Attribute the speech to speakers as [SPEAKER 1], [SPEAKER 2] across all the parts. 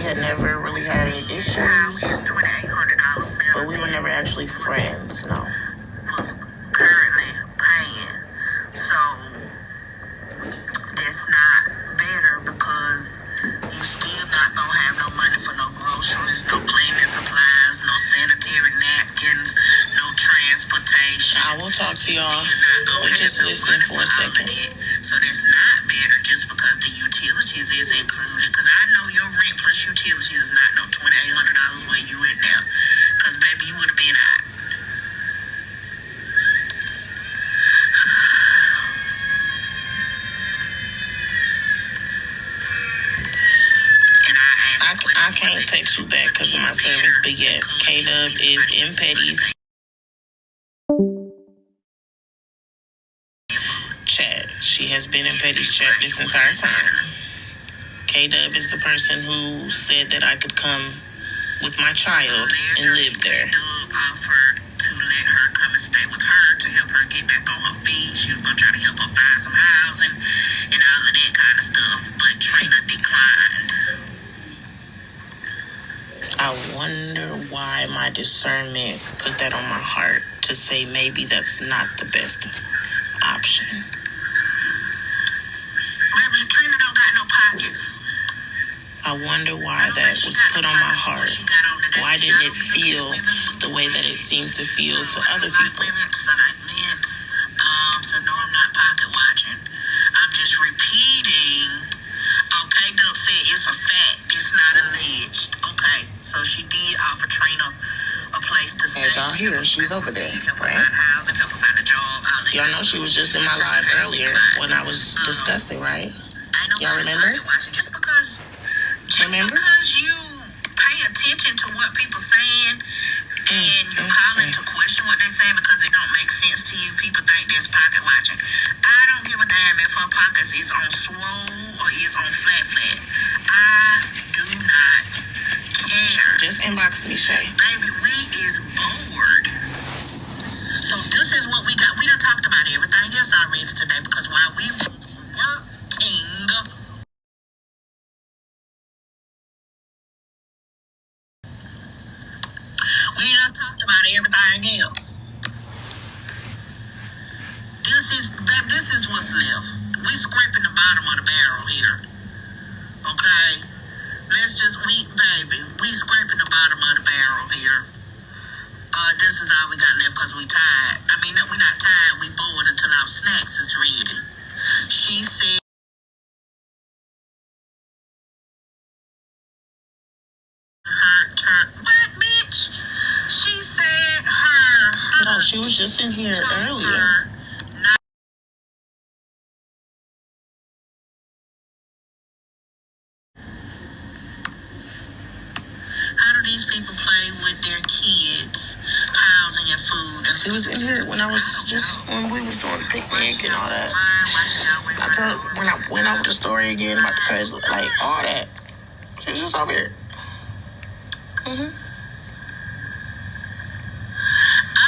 [SPEAKER 1] had never really had any issues, but we were never actually friends, no.
[SPEAKER 2] Was currently paying. So that's not better because you still not gonna have no money for no groceries, no cleaning supplies, no sanitary napkins, no transportation.
[SPEAKER 1] I will talk to y'all. We're just listening for a second.
[SPEAKER 2] So that's not better just because the utilities is included. Because I know your rent plus utilities is not no $2,800 where you at now. Because baby, you would have been out.
[SPEAKER 1] I can't text you back because of my service, but yes, K-Dub is in Petty's chat. She has been in Petty's chat this entire time. K-Dub is the person who said that I could come with my child and live there.
[SPEAKER 2] K-Dub offered to let her come and stay with her to help her get back on her feet. She was going to try to help her find some housing and all of that kind of stuff, but Trina declined.
[SPEAKER 1] I wonder why my discernment put that on my heart to say maybe that's not the best option.
[SPEAKER 2] Baby, Trina don't got no pockets.
[SPEAKER 1] I wonder why that was put on my heart. Why didn't it feel the way that it seemed to feel to other people?
[SPEAKER 2] So no, I'm not pocket watching. I'm just repeating. K-Dub said it's a fact. It's not alleged. Okay, so she did offer Trina a place to stay.
[SPEAKER 1] As y'all hear, she's over there, right?
[SPEAKER 2] Help her find a job.
[SPEAKER 1] Y'all know she was just in my live earlier when I was discussing, right? Y'all remember?
[SPEAKER 2] Just because you pay attention to what people saying and you call into question what they say because it don't make sense to you, people think that's pocket watching. I don't give a damn if her pockets is on swole or is on flat. I do not care.
[SPEAKER 1] Just inbox me, Shay.
[SPEAKER 2] Baby, we is bored. So this is what we got. We done talked about everything else already today because while we were working, we done talked about everything else. This is what's left. We scraping the bottom of the barrel here. Okay? We scraping the bottom of the barrel here. This is all we got left because we tired. I mean, we're not tired. We bored until our snacks is ready. She said her what, bitch? She said her.
[SPEAKER 1] No, she was just in here earlier.
[SPEAKER 2] How do these people play with their kids, housing and food? And
[SPEAKER 1] she was in here when we was doing the picnic and all that. I told when I went over the story again about the crazy, like all that. She was just over here.
[SPEAKER 2] I'm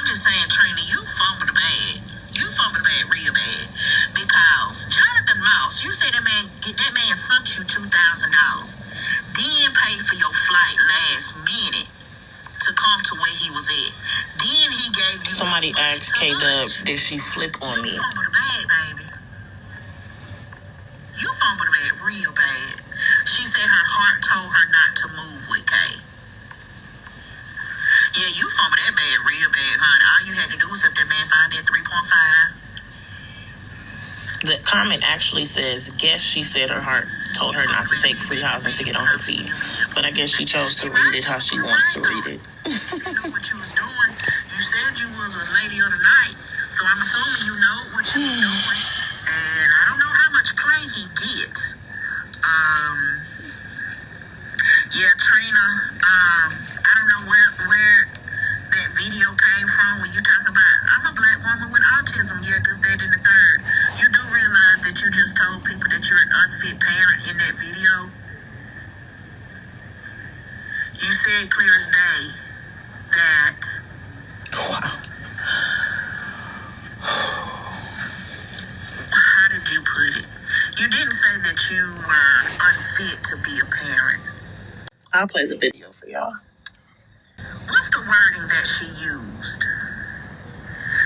[SPEAKER 2] just saying, Trina, you fumbled the bag. You fumbled the bag real bad. Because Jonathan Moss, you say that man sent you $2,000. Then paid for your flight last minute to come to where he was at. Then he gave you...
[SPEAKER 1] Somebody asked K-Dub, did she flip on me?
[SPEAKER 2] You fumbled the bag, baby. You fumbled the bag real bad. She said her heart told her not to move with Kay. Yeah, you fumbled that bag real bad, honey. All you had to do was help that man find that 3.5.
[SPEAKER 1] The comment actually says, guess she said her heart told her not to take free housing to get on her feet. But I guess she chose to read it how she wants to read it.
[SPEAKER 2] You knew what you was doing. You said you was a lady of the night. So I'm assuming you know what you was doing. And I don't know how much play he gets. Yeah, Trina, I don't know where that video came from when you talk about, I'm a black woman with autism, yeah, this, that, and the third. You do realize that you just told people that you're an unfit parent in that video? You said clear as day that...
[SPEAKER 1] Wow.
[SPEAKER 2] How did you put it? You didn't say that you were unfit to be a parent.
[SPEAKER 1] I'll play the video for y'all.
[SPEAKER 2] What's the wording that she used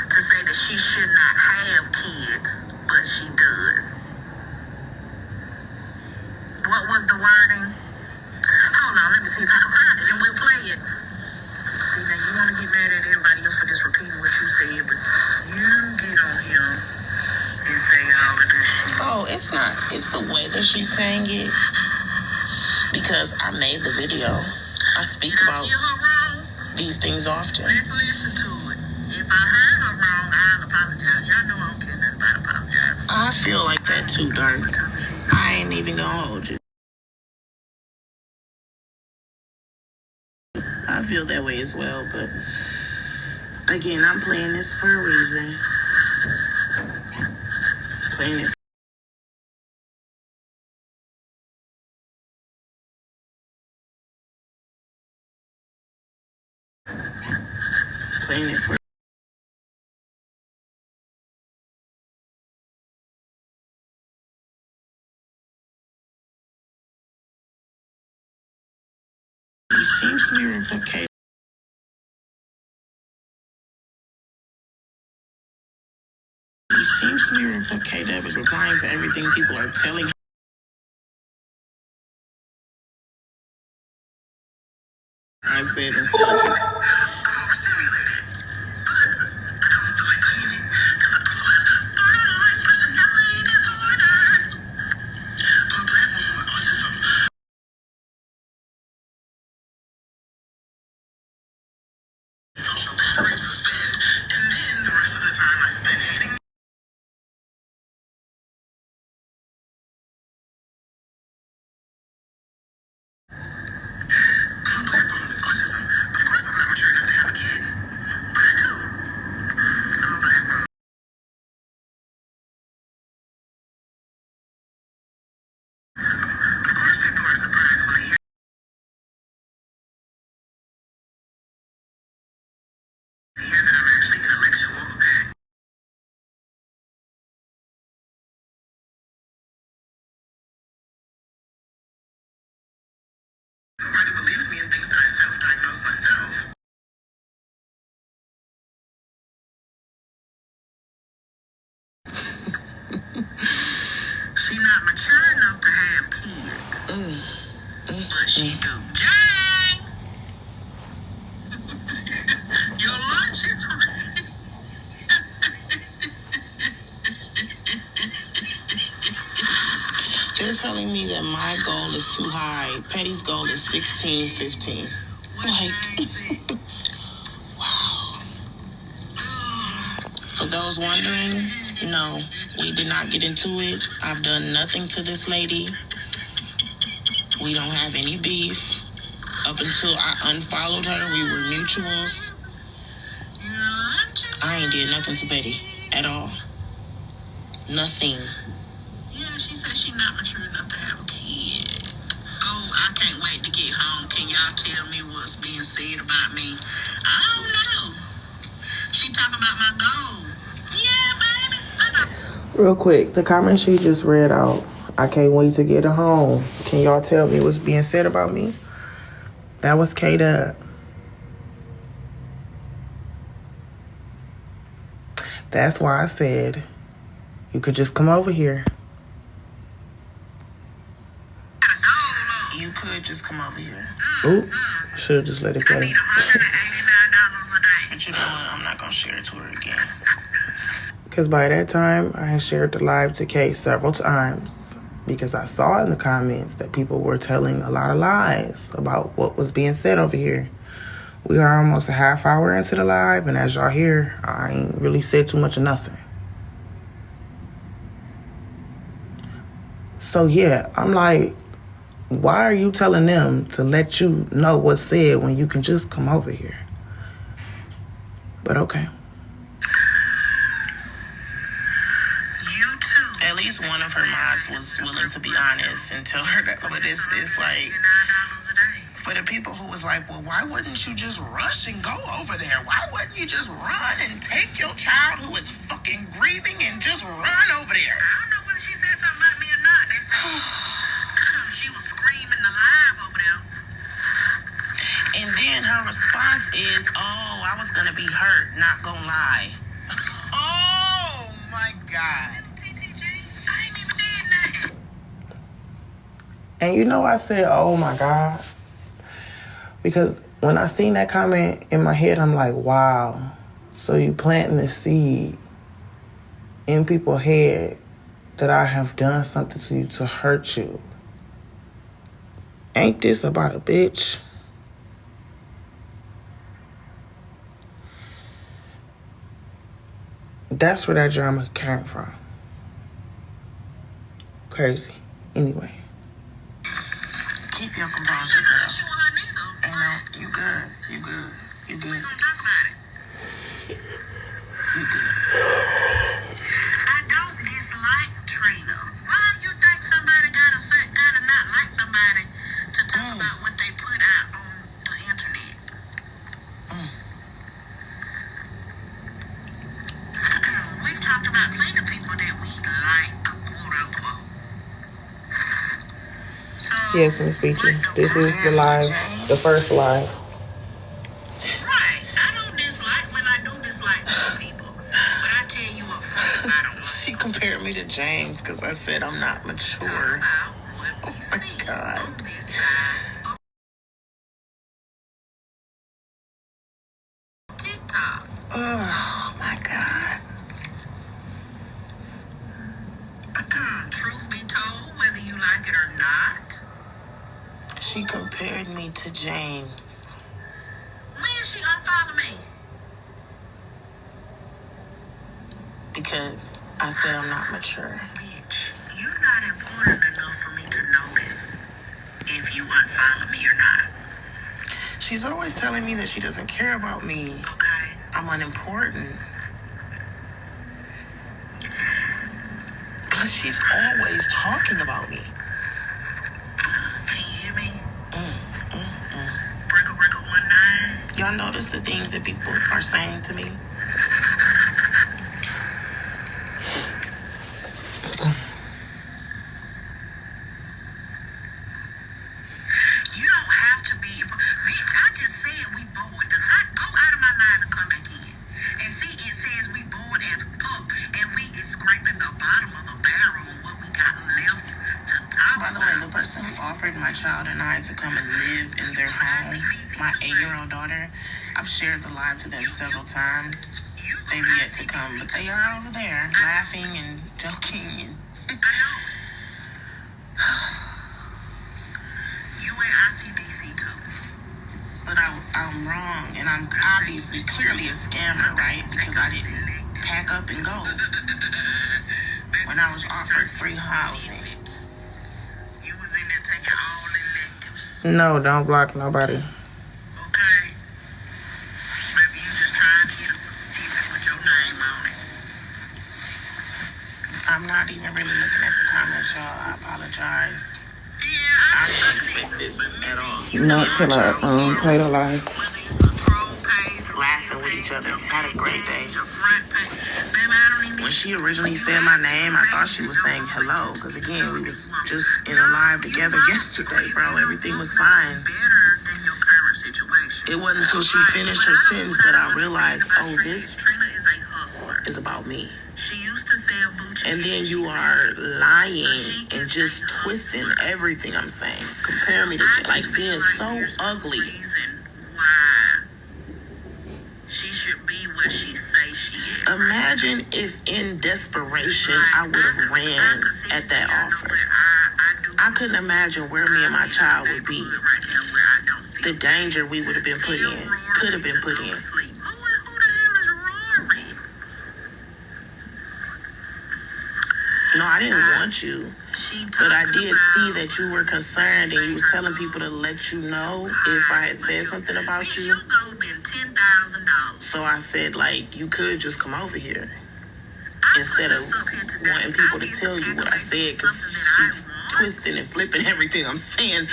[SPEAKER 2] to say that she should not have kids, but she does? What was the wording? Hold on, let me see if I can find it and we'll play it. See, now you want to get mad at everybody else for just repeating what you said, but you get on here and say all of this shit.
[SPEAKER 1] Oh, it's not. It's the way that she's saying it. Because I made the video. I speak about these things often.
[SPEAKER 2] Let's listen to it. If I heard her wrong, I'll apologize. Y'all know I don't care nothing about apologizing.
[SPEAKER 1] I feel like that too, Dirk. I ain't even gonna hold you. I feel that way as well, but again, I'm playing this for a reason. Playing it. Playing it for. It seems to be replicated. It seems to be replicated as replying to everything people are telling. I said instead of just.
[SPEAKER 2] She not mature enough to have kids, but she do. James, your lunch is ready.
[SPEAKER 1] They're telling me that my goal is too high. Petty's goal is 16, 15. Like, wow. For those wondering, no, we did not get into it. I've done nothing to this lady. We don't have any beef. Up until I unfollowed her, we were mutuals. I ain't did nothing to Betty at all. Nothing.
[SPEAKER 2] Yeah, she said she's not mature enough to have a kid. Oh, I can't wait to get home. Can y'all tell me what's being said about me? I don't know. She talking about my goal. Yeah, baby.
[SPEAKER 1] Real quick, the comment she just read out. I can't wait to get her home. Can y'all tell me what's being said about me? That was K-Dub. That's why I said you could just come over here. You could just come over here. Oop, I should have just let it play.
[SPEAKER 2] I need $189 a day.
[SPEAKER 1] But you know what? I'm not going to share it to her again. Because by that time, I had shared the live to Kay several times. Because I saw in the comments that people were telling a lot of lies about what was being said over here. We are almost a half hour into the live, and as y'all hear, I ain't really said too much of nothing. So yeah, I'm like, why are you telling them to let you know what's said when you can just come over here? But okay.
[SPEAKER 2] You too.
[SPEAKER 1] At least one of her mods was willing to be honest and tell her that. But it's like,
[SPEAKER 2] $99 a day.
[SPEAKER 1] for the people who was like, well, why wouldn't you just rush and go over there? Why wouldn't you just run and take your child who is fucking grieving and just run over there?
[SPEAKER 2] I don't know whether she said something about me or not. They said she was screaming the live over there.
[SPEAKER 1] is, I was gonna be hurt, not gonna lie. Oh my God.
[SPEAKER 2] TTG, I ain't even did nothing.
[SPEAKER 1] And you know I said, oh my God. Because when I seen that comment in my head, I'm like, wow. So you planting the seed in people's head that I have done something to you to hurt you. Ain't this about a bitch? That's where that drama came from. Crazy. Anyway. Keep your composure, girl. You good. You good. You good.
[SPEAKER 2] We're gonna talk about it.
[SPEAKER 1] You good.
[SPEAKER 2] I don't dislike Trina. Why you think somebody gotta not like somebody to talk about what they put out on the internet? We've talked about plenty of people that we like, quote unquote. So,
[SPEAKER 1] Yes, Miss Beachy. This is the live, the first live.
[SPEAKER 2] Right. I don't dislike when I do dislike some people. But I tell you up front, I don't like.
[SPEAKER 1] She compared me to James because I said I'm not mature.
[SPEAKER 2] Oh
[SPEAKER 1] my God.
[SPEAKER 2] On this side of TikTok.
[SPEAKER 1] Oh my God.
[SPEAKER 2] Truth be told, whether you like it or not.
[SPEAKER 1] She compared me to James.
[SPEAKER 2] When she unfollow me?
[SPEAKER 1] Because I said I'm not mature.
[SPEAKER 2] Bitch, you're not important enough for me to notice if you unfollow me or not.
[SPEAKER 1] She's always telling me that she doesn't care about me.
[SPEAKER 2] Okay.
[SPEAKER 1] I'm unimportant. Because she's always talking about me.
[SPEAKER 2] Can you hear me? Brickle, brickle, 19.
[SPEAKER 1] Y'all notice the things that people are saying to me?
[SPEAKER 2] You don't have to be. Bitch, I just said we bored. Go out of my line and come back in. And see, it says we bored as fuck. And we is scraping the bottom of the barrel of what we got left to talk
[SPEAKER 1] By the way, the person who offered my child and I to come and live in their home, my 8-year-old daughter, I've shared the live to them several times. They've yet to come, but they are over there laughing and joking. And
[SPEAKER 2] I know. You ain't ICDC too.
[SPEAKER 1] but I'm wrong, and I'm obviously clearly a scammer, right? Because I didn't pack up and go when I was offered free housing.
[SPEAKER 2] You was in there taking all electives.
[SPEAKER 1] No, don't block nobody.
[SPEAKER 2] Okay. Maybe you just trying to get a certificate with your name on it.
[SPEAKER 1] I'm not even really looking at the comments, y'all. I apologize.
[SPEAKER 2] Yeah,
[SPEAKER 1] I didn't expect this at all.
[SPEAKER 3] Not till I play the live.
[SPEAKER 2] whether it's a troll page,
[SPEAKER 1] Laughing with each other. Had a great day.
[SPEAKER 2] a front page. Baby, I don't even
[SPEAKER 1] When she originally said my name, I thought she was saying hello. Because again, we was just in a live together yesterday, bro. Everything was fine.
[SPEAKER 2] better than your current situation.
[SPEAKER 1] It wasn't until she finished her sentence that I realized, oh, this
[SPEAKER 2] Trina is a hustler.
[SPEAKER 1] is about me.
[SPEAKER 2] She used to sell Gucci.
[SPEAKER 1] And then you are lying and just twisting everything I'm saying. Compare me to like being so ugly.
[SPEAKER 2] Reason why she should be where she say she is.
[SPEAKER 1] Imagine if in desperation I would have ran at that offer. I couldn't imagine where me and my child would be. The danger we would have been put in, could have been put in.
[SPEAKER 2] Who the hell is Rory?
[SPEAKER 1] No, I didn't want you. But I did see that you were concerned and you was telling people to let you know if I had said something about you.
[SPEAKER 2] $10,000.
[SPEAKER 1] So I said, like, you could just come over here. Instead of wanting people to tell you what I said, because she's twisting and flipping everything I'm saying.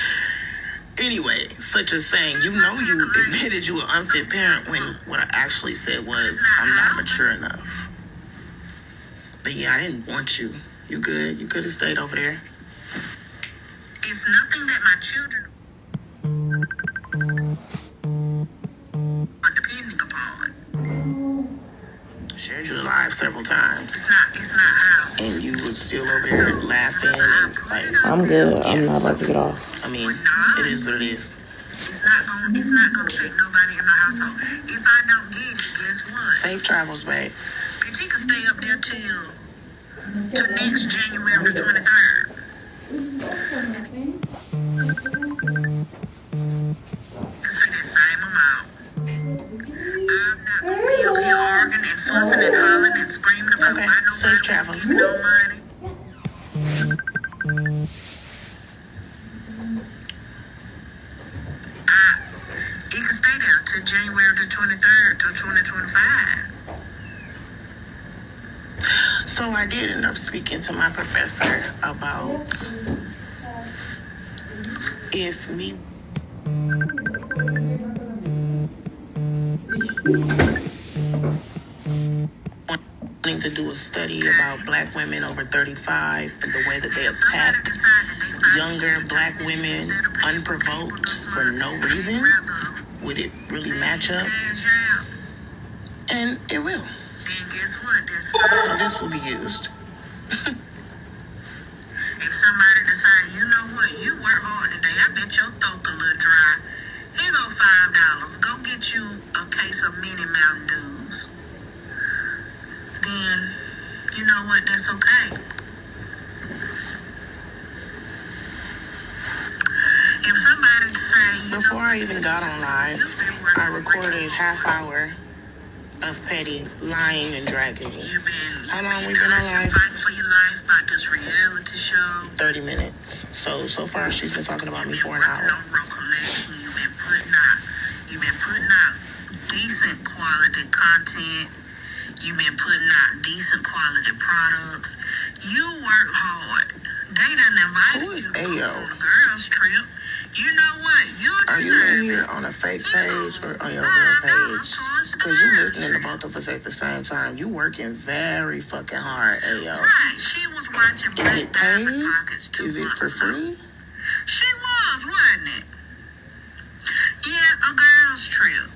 [SPEAKER 1] Anyway, such as saying, you know you admitted you were an unfit parent when what I actually said was, I'm not mature enough. But yeah, I didn't want you. You good? You could have stayed over there.
[SPEAKER 2] It's nothing that my children
[SPEAKER 1] several times.
[SPEAKER 2] It's not ours.
[SPEAKER 1] And you were still over there laughing and like.
[SPEAKER 3] I'm good. I'm not about to get off.
[SPEAKER 1] I mean, it is what it is.
[SPEAKER 2] It's not gonna affect nobody in my household. If I don't get it, guess what?
[SPEAKER 1] Safe travels, babe.
[SPEAKER 2] Bitch, he can stay up there till next January the 23rd. It's for that same amount. I'm not gonna be up here arguing and fussing and hollering and screaming about why nobody
[SPEAKER 1] safe travels.
[SPEAKER 2] give me no money. He can stay there till January the 23rd till 2025.
[SPEAKER 1] So I did end up speaking to my professor about if me wanting to do a study about black women over 35 and the way that they attack younger black women unprovoked for no reason, would it really match up? And it will.
[SPEAKER 2] Then guess what? That's fine.
[SPEAKER 1] So this will be used.
[SPEAKER 2] If somebody decide, you know what, you work hard today, I bet your throat a little dry. Here go $5. Go get you a case of mini Mountain Dews. Then, you know what, that's okay. If somebody say,
[SPEAKER 1] Before I even got on live, I recorded half hour of Petty lying and dragging me.
[SPEAKER 2] you've been
[SPEAKER 1] How long we been on live?
[SPEAKER 2] fighting for your life about this reality show.
[SPEAKER 1] 30 minutes. So far she's been talking about me for an
[SPEAKER 2] Working
[SPEAKER 1] hour.
[SPEAKER 2] on recollection. You've been putting out decent quality content. You've been putting out decent quality products. You work hard. They done invited
[SPEAKER 1] Who is
[SPEAKER 2] you to go
[SPEAKER 1] Ayo?
[SPEAKER 2] on a girls trip. You know what? You
[SPEAKER 1] Are you
[SPEAKER 2] deserve
[SPEAKER 1] in here on a fake page or on your real page? Because you listening to both of us at the same time. You working very fucking hard, Ayo.
[SPEAKER 2] Right. She was watching
[SPEAKER 1] Is
[SPEAKER 2] Black
[SPEAKER 1] it
[SPEAKER 2] Diamond
[SPEAKER 1] paid?
[SPEAKER 2] Pockets 2
[SPEAKER 1] Is it
[SPEAKER 2] months
[SPEAKER 1] for
[SPEAKER 2] ago.
[SPEAKER 1] free?
[SPEAKER 2] She was, wasn't it? Yeah, a girls trip.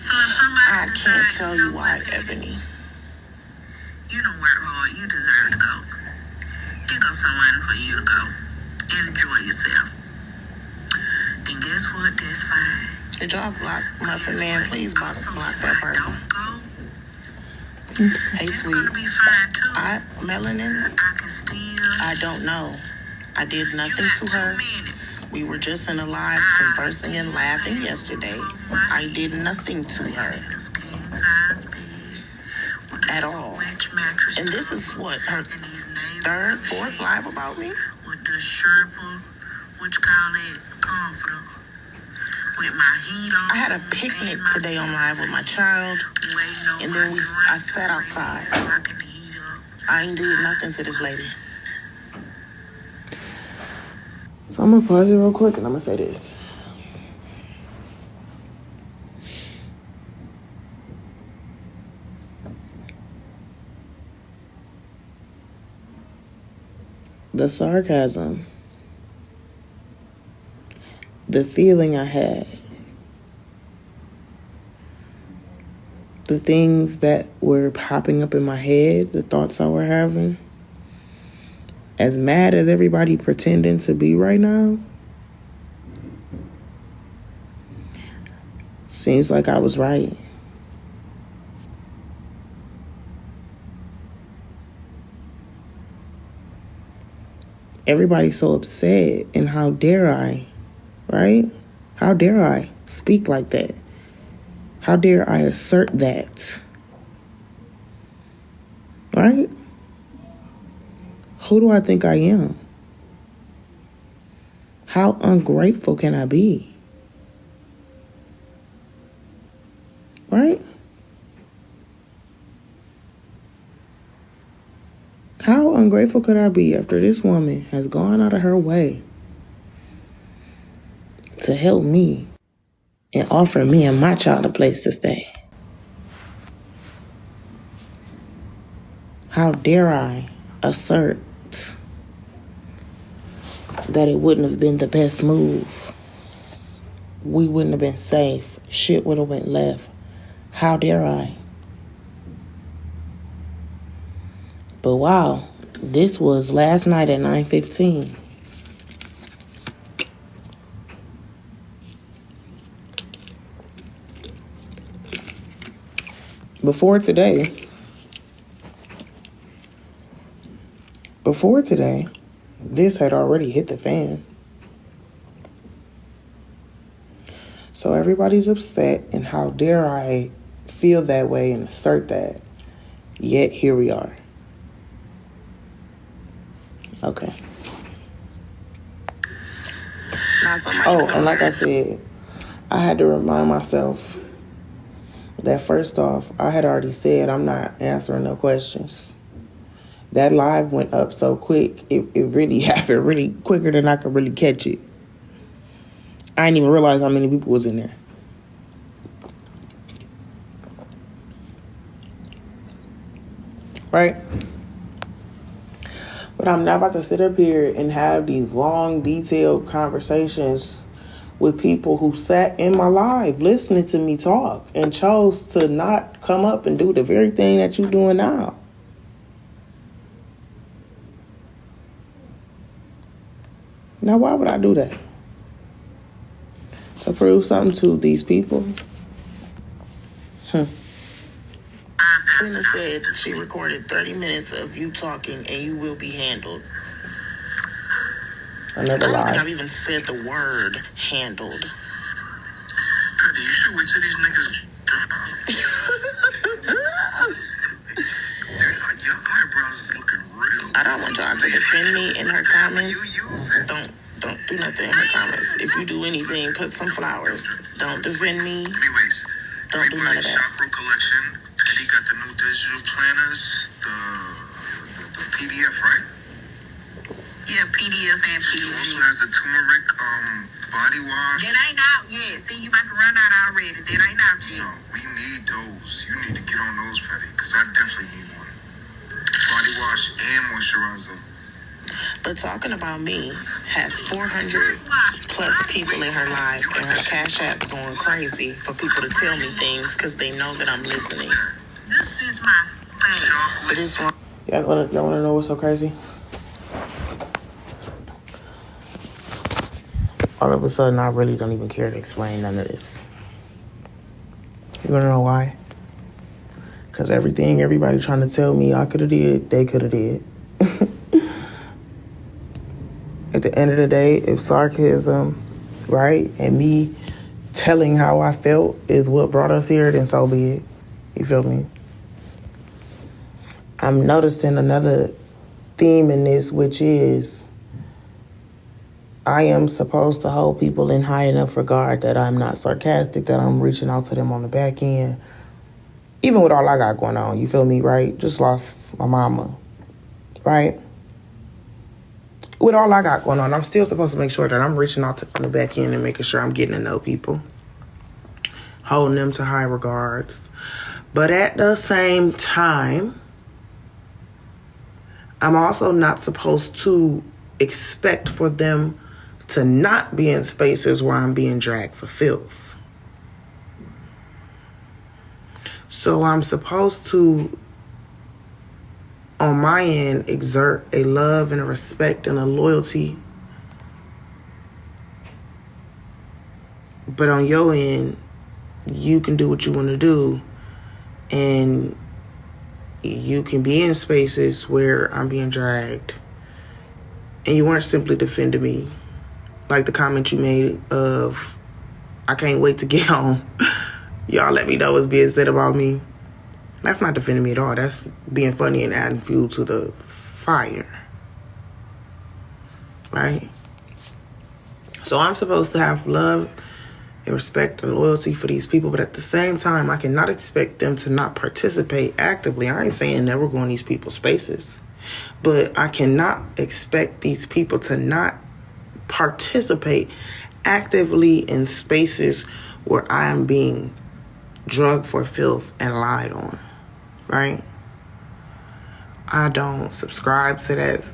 [SPEAKER 2] So if somebody
[SPEAKER 1] I can't
[SPEAKER 2] decides,
[SPEAKER 1] tell
[SPEAKER 2] know
[SPEAKER 1] you why,
[SPEAKER 2] what,
[SPEAKER 1] Ebony.
[SPEAKER 2] you don't work hard, you deserve to go. Here goes someone for you to go. Enjoy yourself. Then guess what? That's fine.
[SPEAKER 1] Did y'all block Muffin Man? Please block
[SPEAKER 2] Also,
[SPEAKER 1] that
[SPEAKER 2] if I
[SPEAKER 1] person.
[SPEAKER 2] don't go,
[SPEAKER 1] Hey,
[SPEAKER 2] it's
[SPEAKER 1] sweet.
[SPEAKER 2] gonna be fine too.
[SPEAKER 1] Melanin,
[SPEAKER 2] I can still.
[SPEAKER 1] I don't know. I did
[SPEAKER 2] You
[SPEAKER 1] nothing
[SPEAKER 2] got
[SPEAKER 1] to
[SPEAKER 2] 2
[SPEAKER 1] her.
[SPEAKER 2] minutes.
[SPEAKER 1] We were just in a live conversing and laughing yesterday. I did nothing to her
[SPEAKER 2] This king size bed with a
[SPEAKER 1] at all.
[SPEAKER 2] winch mattress
[SPEAKER 1] And this is what, her
[SPEAKER 2] and these navy
[SPEAKER 1] third,
[SPEAKER 2] blue
[SPEAKER 1] fourth
[SPEAKER 2] sheets
[SPEAKER 1] live about me?
[SPEAKER 2] with the Sherpa, what you call it, comforter, with my heat on.
[SPEAKER 1] I had a picnic today on live with my child,
[SPEAKER 2] Waiting on
[SPEAKER 1] and then
[SPEAKER 2] my
[SPEAKER 1] I
[SPEAKER 2] drink
[SPEAKER 1] sat
[SPEAKER 2] to
[SPEAKER 1] outside.
[SPEAKER 2] freeze so I can heat up.
[SPEAKER 1] I ain't did nothing to this lady.
[SPEAKER 3] So I'm gonna pause it real quick and I'm gonna say this. The sarcasm, the feeling I had, the things that were popping up in my head, the thoughts I were having, as mad as everybody pretending to be right now, seems like I was right. Everybody's so upset, and how dare I, right? How dare I speak like that? How dare I assert that? Right? Who do I think I am? How ungrateful can I be? Right? How ungrateful could I be after this woman has gone out of her way to help me and offer me and my child a place to stay? How dare I assert that it wouldn't have been the best move? We wouldn't have been safe. Shit would have went left. How dare I? But wow, this was last night at 9:15. Before today, this had already hit the fan. So everybody's upset, and how dare I feel that way and assert that. Yet here we are. Okay. Oh, and like I said, I had to remind myself that first off, I had already said I'm not answering no questions. That live went up so quick, it really happened really quicker than I could really catch it. I didn't even realize how many people was in there. Right? But I'm not about to sit up here and have these long, detailed conversations with people who sat in my live listening to me talk and chose to not come up and do the very thing that you're doing now. Now, why would I do that? To prove something to these people? Trina said she recorded 30 minutes of you talking and you will be handled. Another lie. I don't think I've even said the word handled.
[SPEAKER 2] Fatty, you should wait till these niggas. Your eyebrows is looking real.
[SPEAKER 3] I don't want y'all to defend me in her comments. Don't do nothing in her comments. If you do anything, put some flowers. Don't defend me.
[SPEAKER 2] Anyways,
[SPEAKER 3] Don't do none of that.
[SPEAKER 2] Chakra collection, and he got the new digital planners, the PDF, right? Yeah, PDF and
[SPEAKER 4] He
[SPEAKER 2] PDF.
[SPEAKER 4] also has the turmeric body wash.
[SPEAKER 2] That ain't out yet. See, you about to run out already. That ain't out yet.
[SPEAKER 4] No, we need those. You need to get on those, Patty, because I definitely need one. Body wash and moisturizer.
[SPEAKER 3] But talking about me has 400 plus people in her life and her Cash App going crazy for people to tell me things because they know that I'm listening.
[SPEAKER 2] This is my face.
[SPEAKER 3] But it's wrong. Y'all wanna know what's so crazy? All of a sudden, I really don't even care to explain none of this. You wanna know why? Because everything everybody trying to tell me I could have did, they could have did. At the end of the day, if sarcasm, right, and me telling how I felt is what brought us here, then so be it. You feel me? I'm noticing another theme in this, which is I am supposed to hold people in high enough regard that I'm not sarcastic, that I'm reaching out to them on the back end. Even with all I got going on, you feel me, right? Just lost my mama, right? With all I got going on, I'm still supposed to make sure that I'm reaching out on the back end and making sure I'm getting to know people, holding them to high regards. But at the same time, I'm also not supposed to expect for them to not be in spaces where I'm being dragged for filth. So I'm supposed to, on my end, exert a love and a respect and a loyalty. But on your end, you can do what you want to do. And you can be in spaces where I'm being dragged. And you weren't simply defending me. Like the comment you made of, I can't wait to get home. Y'all let me know what's being said about me. That's not defending me at all. That's being funny and adding fuel to the fire. Right? So I'm supposed to have love and respect and loyalty for these people, but at the same time, I cannot expect them to not participate actively. I ain't saying never go in these people's spaces, but I cannot expect these people to not participate actively in spaces where I am being drugged for filth and lied on. Right? I don't subscribe to that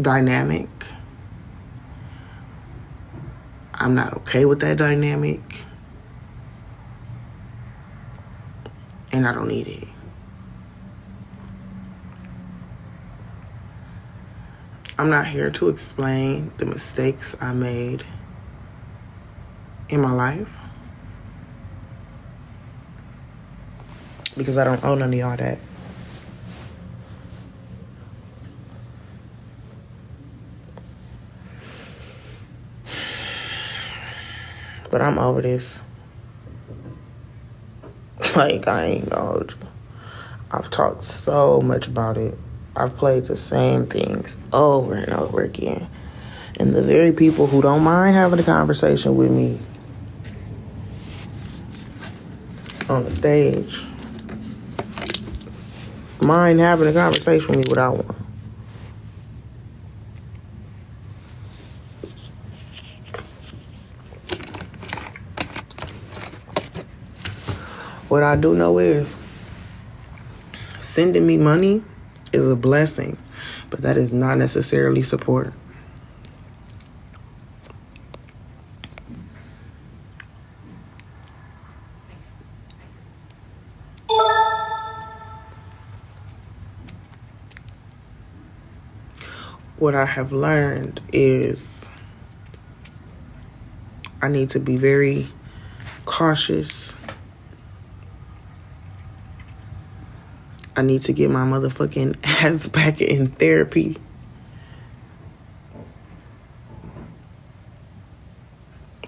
[SPEAKER 3] dynamic. I'm not okay with that dynamic. And I don't need it. I'm not here to explain the mistakes I made in my life, because I don't owe none of y'all that. But I'm over this. Like, I ain't gonna hold you. I've talked so much about it. I've played the same things over and over again. And the very people who don't mind having a conversation with me on the stage mind having a conversation with me without one. What I do know is sending me money is a blessing, but that is not necessarily support. What I have learned is I need to be very cautious. I need to get my motherfucking ass back in therapy.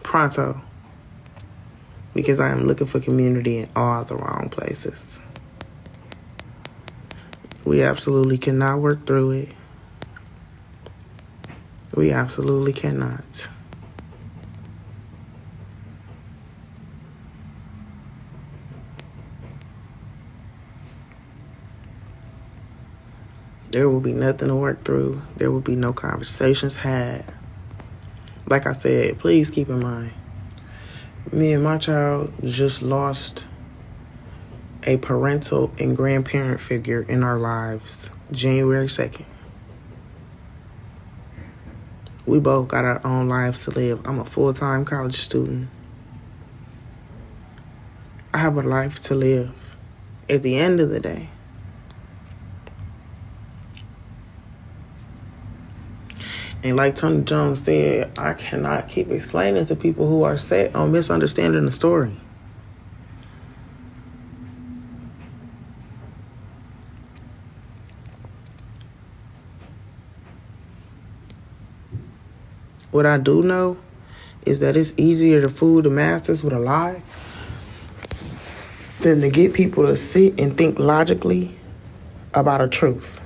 [SPEAKER 3] Pronto. Because I am looking for community in all the wrong places. We absolutely cannot work through it. We absolutely cannot. There will be nothing to work through. There will be no conversations had. Like I said, please keep in mind, me and my child just lost a parental and grandparent figure in our lives January 2nd. We both got our own lives to live. I'm a full-time college student. I have a life to live. At the end of the day, and like Tony Jones said, I cannot keep explaining to people who are set on misunderstanding the story. What I do know is that it's easier to fool the masses with a lie than to get people to sit and think logically about a truth.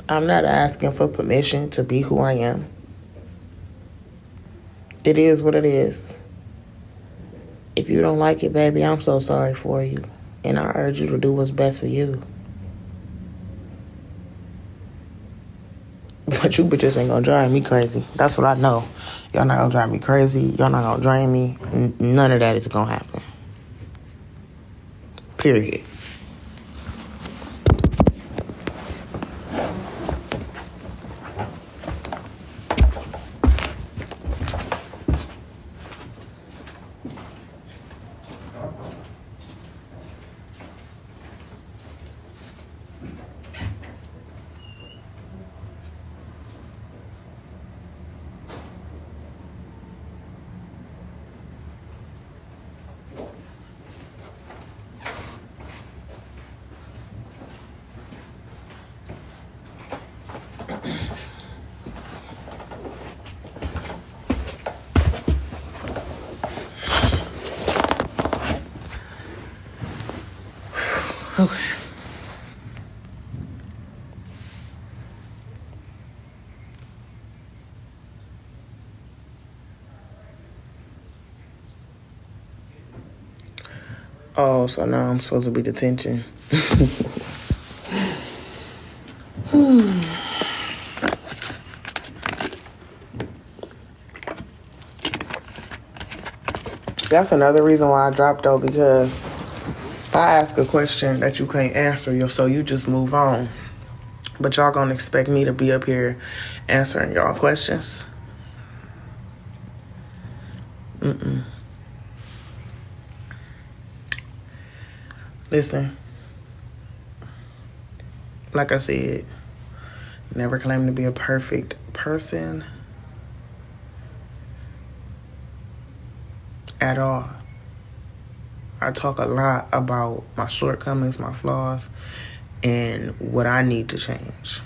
[SPEAKER 3] I'm not asking for permission to be who I am. It is what it is. If you don't like it, baby, I'm so sorry for you. And I urge you to do what's best for you. But you bitches ain't gonna drive me crazy. That's what I know. Y'all not gonna drive me crazy. Y'all not gonna drain me. None of that is gonna happen. Period. Okay. Oh, so now I'm supposed to be detention. That's another reason why I dropped though, because If I ask a question that you can't answer, so you just move on. But y'all gonna expect me to be up here answering y'all questions? Listen, like I said, never claim to be a perfect person at all. I talk a lot about my shortcomings, my flaws, and what I need to change.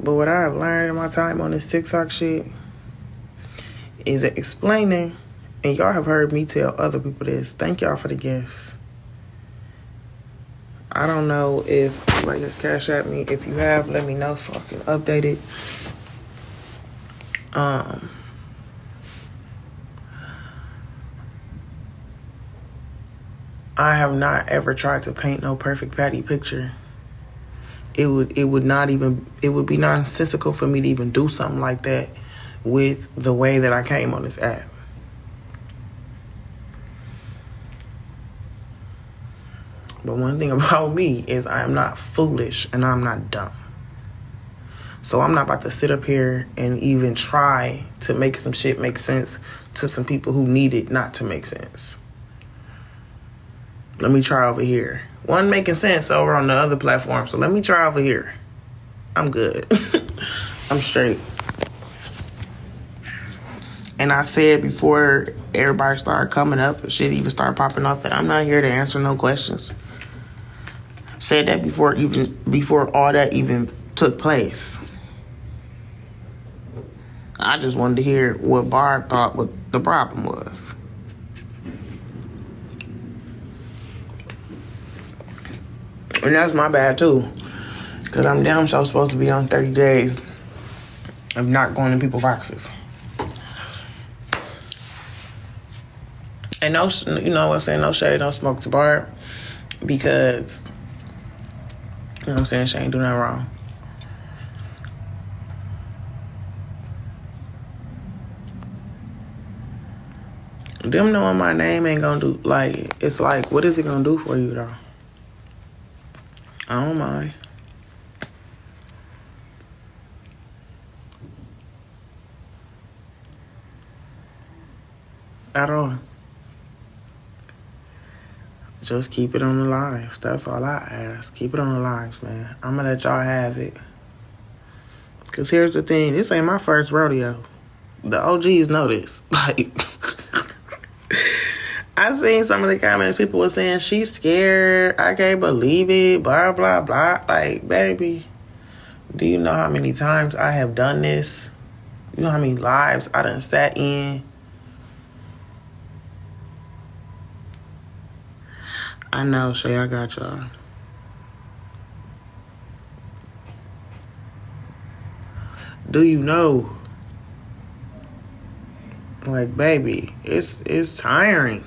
[SPEAKER 3] But what I have learned in my time on this TikTok shit is explaining, and y'all have heard me tell other people this. Thank y'all for the gifts. I don't know if somebody has Cash at me. If you have, let me know so I can update it. I have not ever tried to paint no perfect Patty picture. It would be nonsensical for me to even do something like that with the way that I came on this app. But one thing about me is I am not foolish and I'm not dumb. So I'm not about to sit up here and even try to make some shit make sense to some people who need it not to make sense. Let me try over here. One making sense over on the other platform, so let me try over here. I'm good. I'm straight. And I said before everybody started coming up, shit even started popping off, that I'm not here to answer no questions. Said that before all that even took place. I just wanted to hear what Barb thought what the problem was. And that's my bad too. Because I'm damn sure supposed to be on 30 days of not going in people's boxes. And no, you know what I'm saying? No shade, no smoke to Barb. Because, you know what I'm saying? She ain't do nothing wrong. Them knowing my name ain't gonna do, like, it's like, what is it gonna do for you though? I don't mind. At all. Just keep it on the lives. That's all I ask. Keep it on the lives, man. I'm gonna let y'all have it. Cause here's the thing, this ain't my first rodeo. The OGs know this. Like, I seen some of the comments people were saying, she's scared, I can't believe it, blah, blah, blah. Like, baby, do you know how many times I have done this? You know how many lives I done sat in? I know, Shay, I got y'all. Do you know? Like, baby, it's tiring.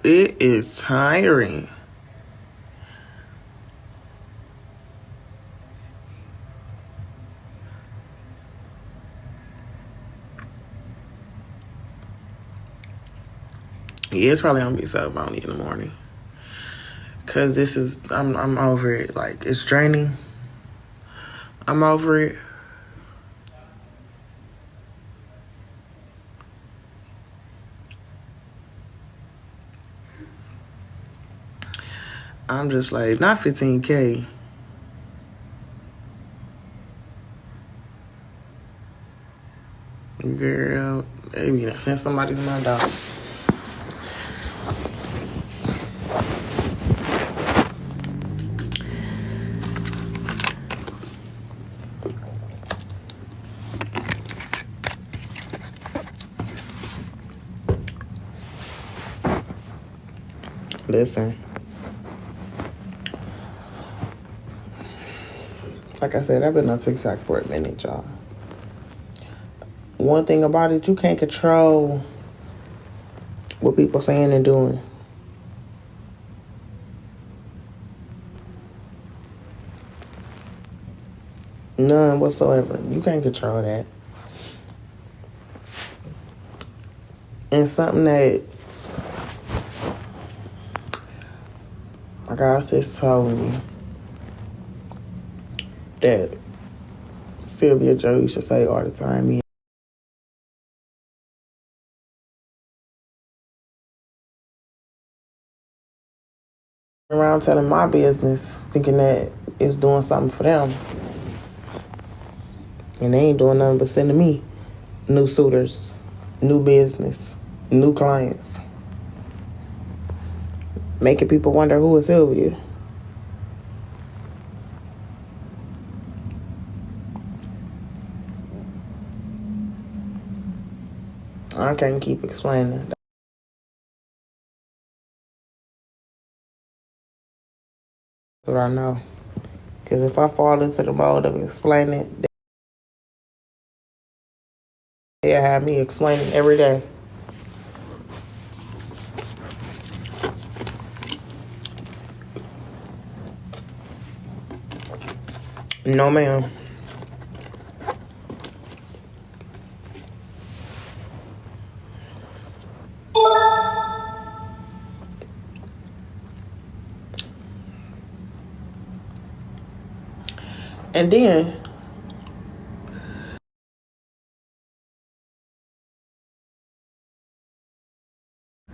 [SPEAKER 3] It is tiring. Yeah, it's probably gonna be 7 in the morning. Cause I'm over it. Like, it's draining. I'm over it. I'm just like, not 15K. Girl, maybe gonna send somebody to my dog. Listen. Like I said, I've been on TikTok for a minute, y'all. One thing about it, you can't control what people saying and doing. None whatsoever. You can't control that. And something that my God just told me that Sylvia Joe used to say all the time. Around telling my business, thinking that it's doing something for them. And they ain't doing nothing but sending me new suitors, new business, new clients. Making people wonder who is Sylvia. I can't keep explaining. That's what I know. Because if I fall into the mode of explaining, they'll have me explaining every day. No, ma'am. And then,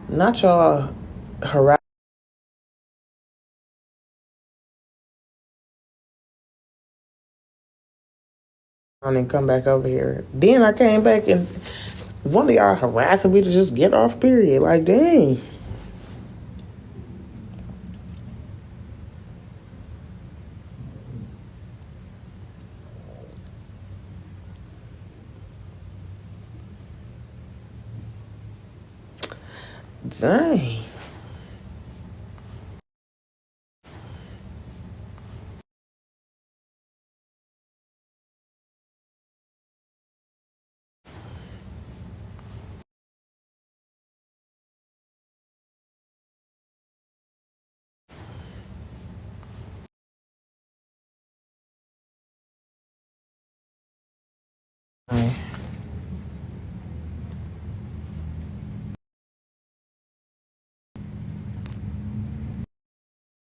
[SPEAKER 3] not y'all harass and come back over here. Then I came back and one of y'all harassing me to just get off, period. Like, dang. Dang.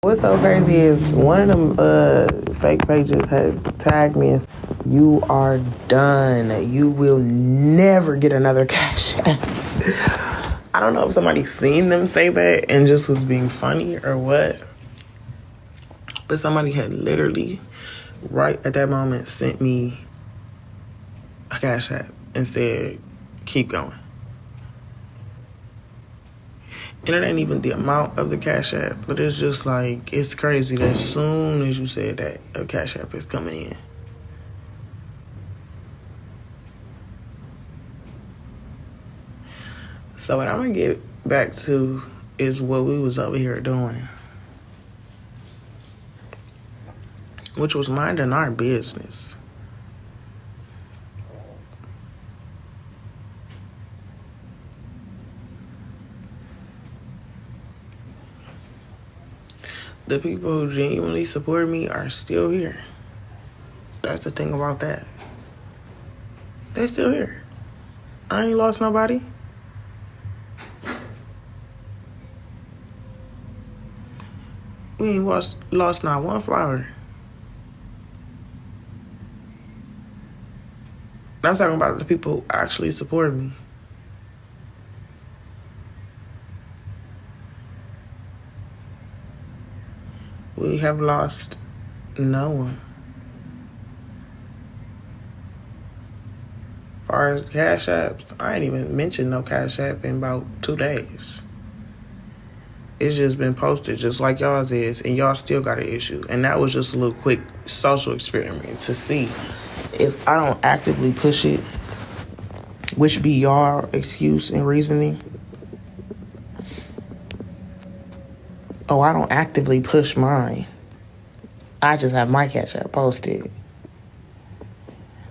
[SPEAKER 3] What's so crazy is one of them fake pages has tagged me and you are done. You will never get another cash app. I don't know if somebody seen them say that and just was being funny or what. But somebody had literally, right at that moment, sent me a cash app and said, keep going. And it ain't even the amount of the cash app, but it's just like, it's crazy that as soon as you said that, a cash app is coming in. So what I'm gonna get back to is what we was over here doing, which was minding our business. The people who genuinely support me are still here. That's the thing about that. They still here. I ain't lost nobody. We ain't lost not one flower. I'm talking about the people who actually support me. We have lost no one. As far as cash apps, I ain't even mentioned no cash app in about 2 days. It's just been posted just like y'all's is, and y'all still got an issue. And that was just a little quick social experiment to see if I don't actively push it, which be y'all excuse and reasoning. Oh, I don't actively push mine. I just have my cash app posted.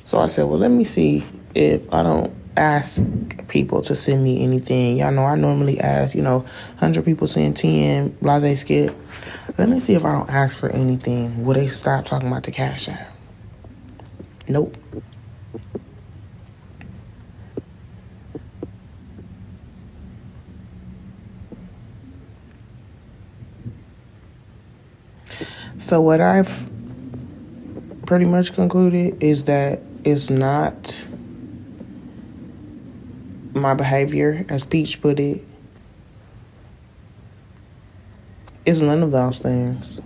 [SPEAKER 3] So I said, well, let me see if I don't ask people to send me anything. Y'all know I normally ask, 100 people send 10, blase skip. Let me see if I don't ask for anything. Will they stop talking about the cash app?
[SPEAKER 1] Nope. So what I've pretty much concluded is that it's not my behavior, as Peach put it. It's none of those things.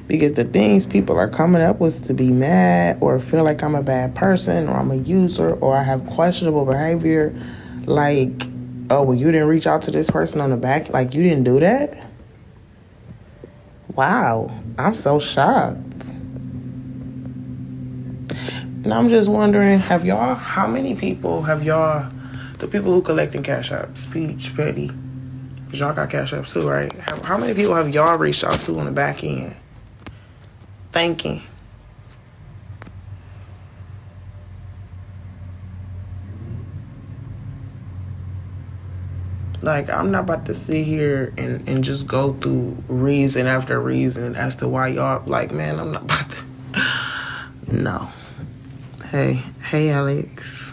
[SPEAKER 1] Because the things people are coming up with to be mad or feel like I'm a bad person or I'm a user or I have questionable behavior, like, oh, well, you didn't reach out to this person on the back, like you didn't do that? Wow, I'm so shocked. And I'm just wondering, how many people have y'all, the people who collecting cash apps, Peach, Petty, because y'all got cash apps too, right? How many people have y'all reached out to on the back end thanking? Like, I'm not about to sit here and just go through reason after reason as to why y'all, like, man, I'm not about to. No. Hey, Alex.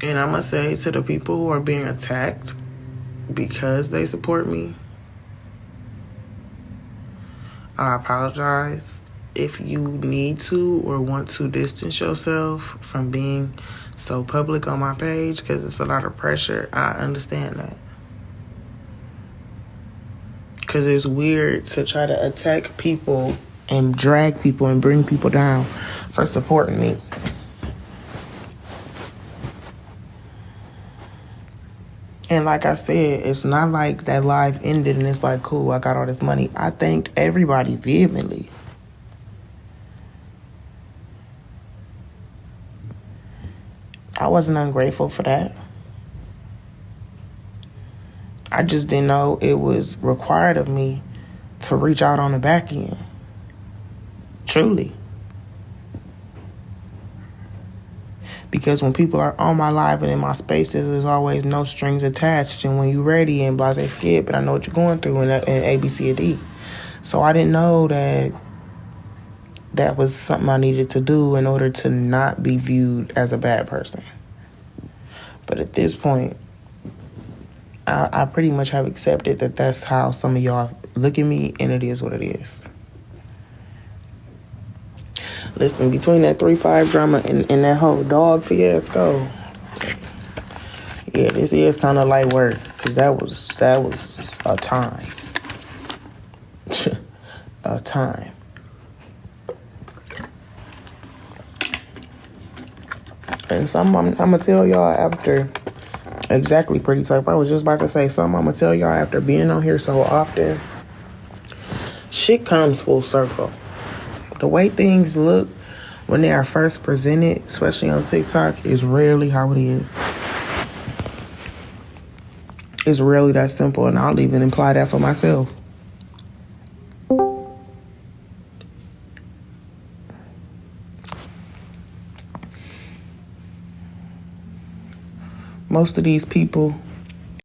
[SPEAKER 1] And I'm going to say to the people who are being attacked because they support me, I apologize. If you need to or want to distance yourself from being so public on my page because it's a lot of pressure, I understand that. Because it's weird to try to attack people and drag people and bring people down for supporting me. And like I said, it's not like that live ended and it's like, cool, I got all this money. I thanked everybody vehemently. I wasn't ungrateful for that. I just didn't know it was required of me to reach out on the back end. Truly. Because when people are on my live and in my spaces, there's always no strings attached. And when you're ready and blase skip, but I know what you're going through and A, B, C, and D. So I didn't know that was something I needed to do in order to not be viewed as a bad person. But at this point, I pretty much have accepted that that's how some of y'all look at me, and it is what it is. Listen, between that 3-5 drama and that whole dog fiasco, yeah, this is kind of light work, because that was a time. A time. And something I'm going to tell y'all after, exactly, Pretty Type. I was just about to say something I'm going to tell y'all after being on here so often. Shit comes full circle. The way things look when they are first presented, especially on TikTok, is rarely how it is. It's rarely that simple, and I'll even imply that for myself. Most of these people